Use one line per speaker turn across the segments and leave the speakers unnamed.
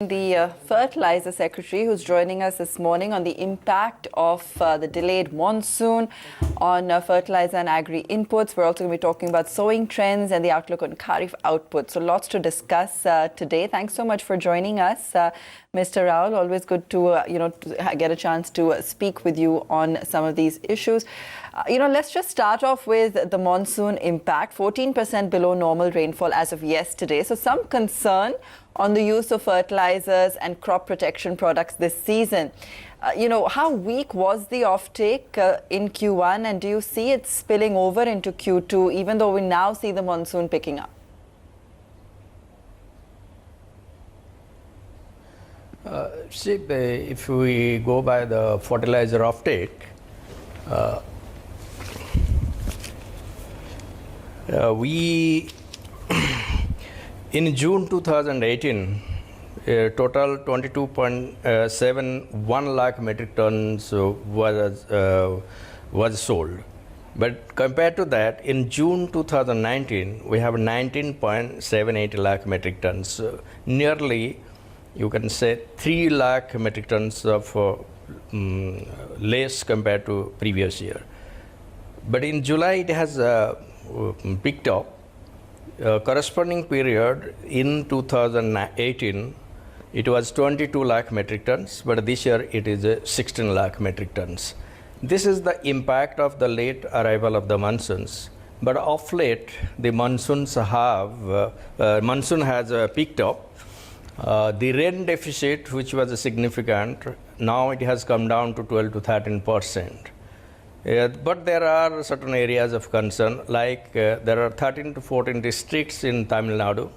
The Fertiliser Secretary, who's joining us this morning on the impact of the delayed monsoon on fertilizer and agri inputs. We're also going to be talking about sowing trends and the outlook on Kharif output. So lots to discuss today. Thanks so much for joining us, Mr. Roul. Always good to to get a chance to speak with you on some of these issues. Let's just start off with the monsoon impact. 14% below normal rainfall as of yesterday. So some concern on the use of fertilizers and crop protection products this season. How weak was the offtake in Q1, and do you see it spilling over into Q2, even though we now see the monsoon picking up?
If we go by the fertilizer offtake, we in June 2018, total 22.71 lakh metric tons was sold. But compared to that, in June 2019, we have 19.78 lakh metric tons, nearly, you can say, 3 lakh metric tons of less compared to previous year. But in July, it has picked up. Corresponding period in 2018, it was 22 lakh metric tons, but this year it is 16 lakh metric tons. This is the impact of the late arrival of the monsoons. But of late, the monsoons monsoon has picked up. The rain deficit, which was significant, now it has come down to 12 to 13%. But there are certain areas of concern, like there are 13 to 14 districts in Tamil Nadu,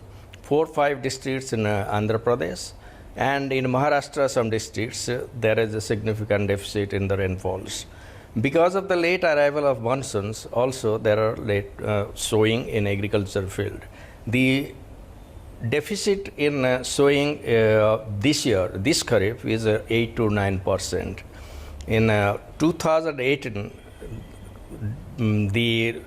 4 or 5 districts in Andhra Pradesh, and in Maharashtra some districts there is a significant deficit in the rainfalls. Because of the late arrival of monsoons, also there are late sowing in agriculture field. The deficit in sowing this year, this Kharif, is 8 to 9%. In 2018, the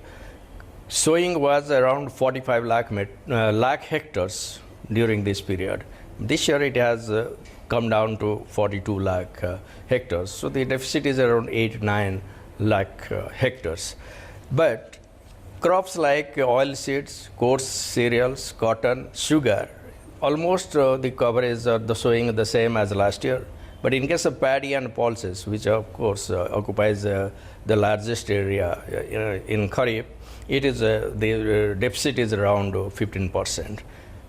sowing was around 45 lakh hectares during this period. This year it has come down to 42 lakh hectares. So the deficit is around 8-9 lakh hectares. But crops like oilseeds, coarse cereals, cotton, sugar, almost the coverage of the sowing is the same as last year. But in case of paddy and pulses, which of course occupies the largest area in Kharif, it is the deficit is around 15%.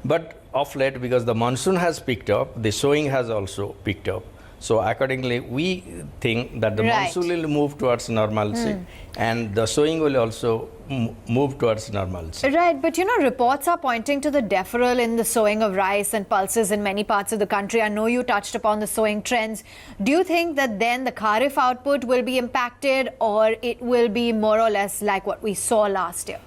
But of late, because the monsoon has picked up, the sowing has also picked up. So accordingly, we think that the monsoon will move towards normalcy, and the sowing will also move towards normalcy.
Right, but reports are pointing to the deferral in the sowing of rice and pulses in many parts of the country. I know you touched upon the sowing trends. Do you think that then the Kharif output will be impacted, or it will be more or less like what we saw last year?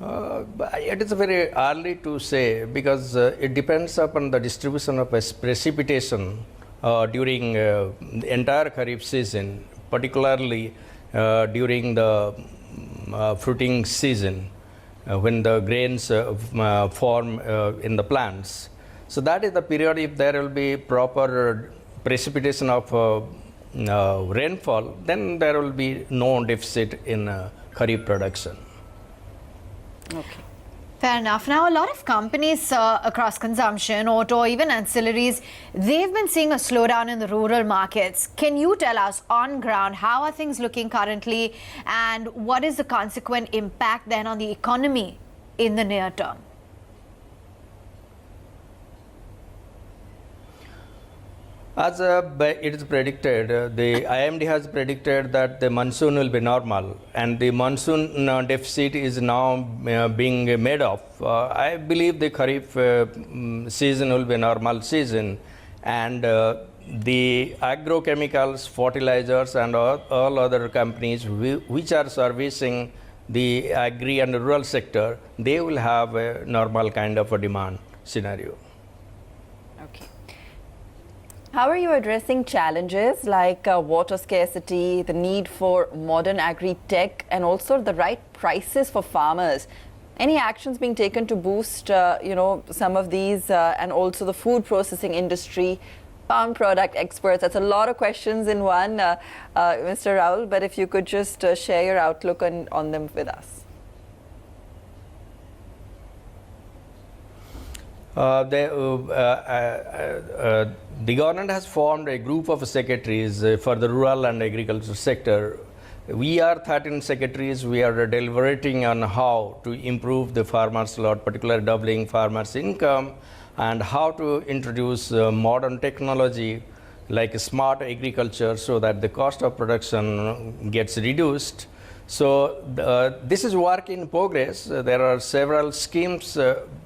It is very early to say, because it depends upon the distribution of precipitation during the entire Kharif season, particularly during the fruiting season, when the grains form in the plants. So that is the period. If there will be proper precipitation of rainfall, then there will be no deficit in Kharif production.
Okay. Fair enough. Now, a lot of companies across consumption, auto, even ancillaries, they've been seeing a slowdown in the rural markets. Can you tell us on ground, how are things looking currently, and what is the consequent impact then on the economy in the near term?
As it is predicted, the IMD has predicted that the monsoon will be normal, and the monsoon deficit is now being made of. I believe the Kharif season will be a normal season, and the agrochemicals, fertilizers, and all other companies which are servicing the agri and rural sector, they will have a normal kind of a demand scenario.
Okay. How are you addressing challenges like water scarcity, the need for modern agri-tech, and also the right prices for farmers Any actions being taken to boost, some of these and also the food processing industry, farm product experts? That's a lot of questions in one, Mr. Roul, but if you could just share your outlook on them with us.
The government has formed a group of secretaries for the rural and agriculture sector. We are 13 secretaries. We are deliberating on how to improve the farmers' lot, particularly doubling farmers' income, and how to introduce modern technology like smart agriculture so that the cost of production gets reduced. So this is work in progress. There are several schemes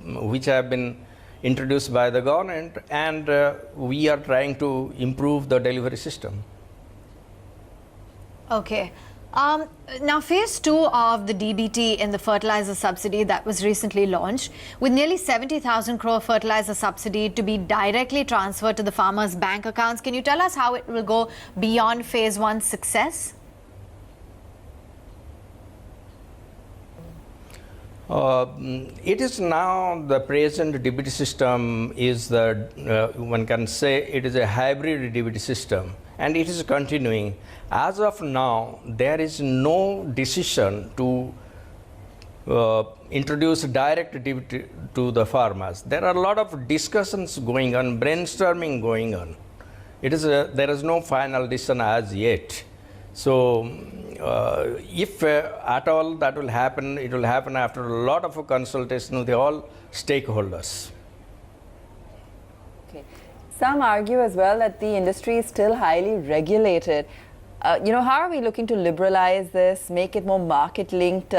which have been introduced by the government, and we are trying to improve the delivery system.
Okay. Now, phase 2 of the DBT in the fertilizer subsidy that was recently launched, with nearly 70,000 crore fertilizer subsidy to be directly transferred to the farmers' bank accounts. Can you tell us how it will go beyond phase 1's success?
It is now the present DBT system is one can say it is a hybrid DBT system, and it is continuing. As of now, there is no decision to introduce direct DBT to the farmers. There are a lot of discussions going on, brainstorming going on. There is no final decision as yet. So, if at all that will happen, it will happen after a lot of consultation with all stakeholders.
Okay. Some argue as well that the industry is still highly regulated. How are we looking to liberalize this, make it more market linked?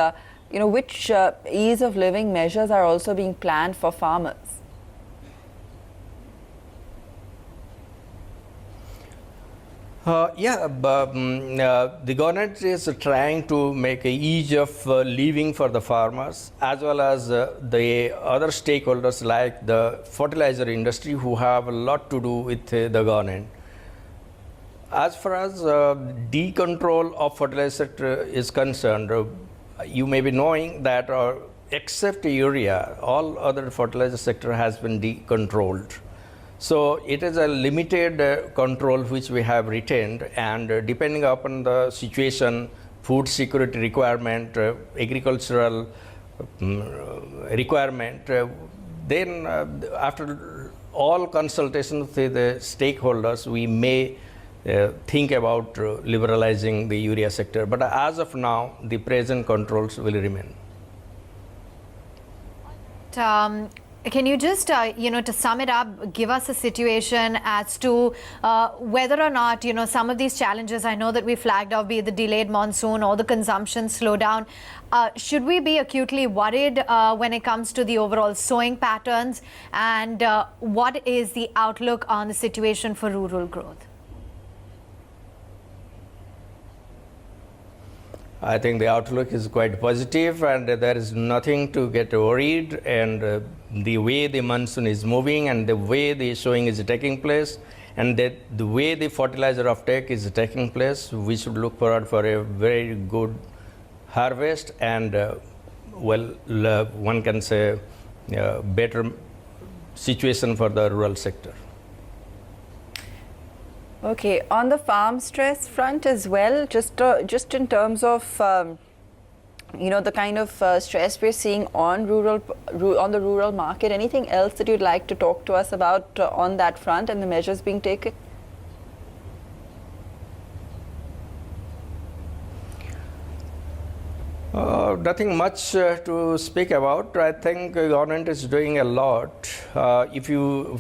Which ease of living measures are also being planned for farmers?
The government is trying to make a ease of living for the farmers, as well as the other stakeholders like the fertilizer industry, who have a lot to do with the government. As far as decontrol of fertilizer sector is concerned, you may be knowing that except urea, all other fertilizer sector has been decontrolled. So it is a limited control which we have retained, and depending upon the situation, food security requirement, agricultural requirement, then after all consultations with the stakeholders, we may think about liberalizing the urea sector. But as of now, the present controls will remain.
Can you just, to sum it up, give us a situation as to whether or not, some of these challenges, I know that we flagged off, be it the delayed monsoon or the consumption slowdown. Should we be acutely worried when it comes to the overall sowing patterns? And what is the outlook on the situation for rural growth?
I think the outlook is quite positive, and there is nothing to get worried. And the way the monsoon is moving, and the way the sowing is taking place, and the way the fertilizer offtake is taking place, we should look forward for a very good harvest and, one can say, better situation for the rural sector.
Okay, on the farm stress front as well, just in terms of the kind of stress we're seeing on the rural market. Anything else that you'd like to talk to us about on that front and the measures being taken?
Nothing much to speak about. I think the government is doing a lot. If you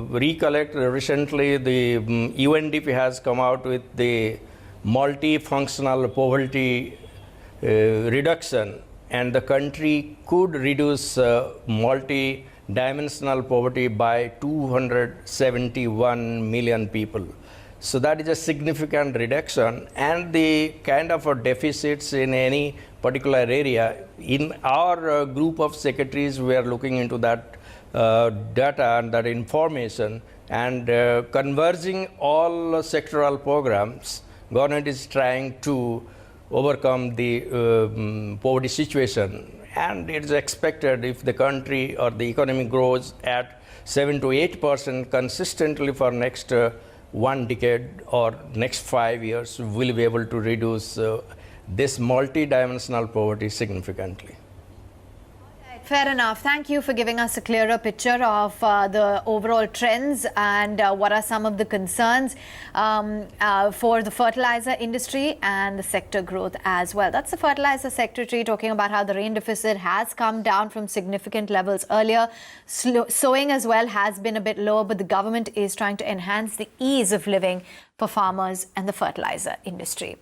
recollect, recently the UNDP has come out with the multifunctional poverty reduction, and the country could reduce multi-dimensional poverty by 271 million people. So that is a significant reduction, and the kind of deficits in any particular area. In our group of secretaries, we are looking into that data and that information, and converging all sectoral programs. Government is trying to overcome the poverty situation, And it's expected if the country or the economy grows at 7 to 8% consistently for next one decade or next 5 years, we'll be able to reduce this multi-dimensional poverty significantly.
Fair enough. Thank you for giving us a clearer picture of the overall trends and what are some of the concerns for the fertilizer industry and the sector growth as well. That's the Fertiliser Secretary talking about how the rain deficit has come down from significant levels earlier. Sowing as well has been a bit lower, but the government is trying to enhance the ease of living for farmers and the fertilizer industry.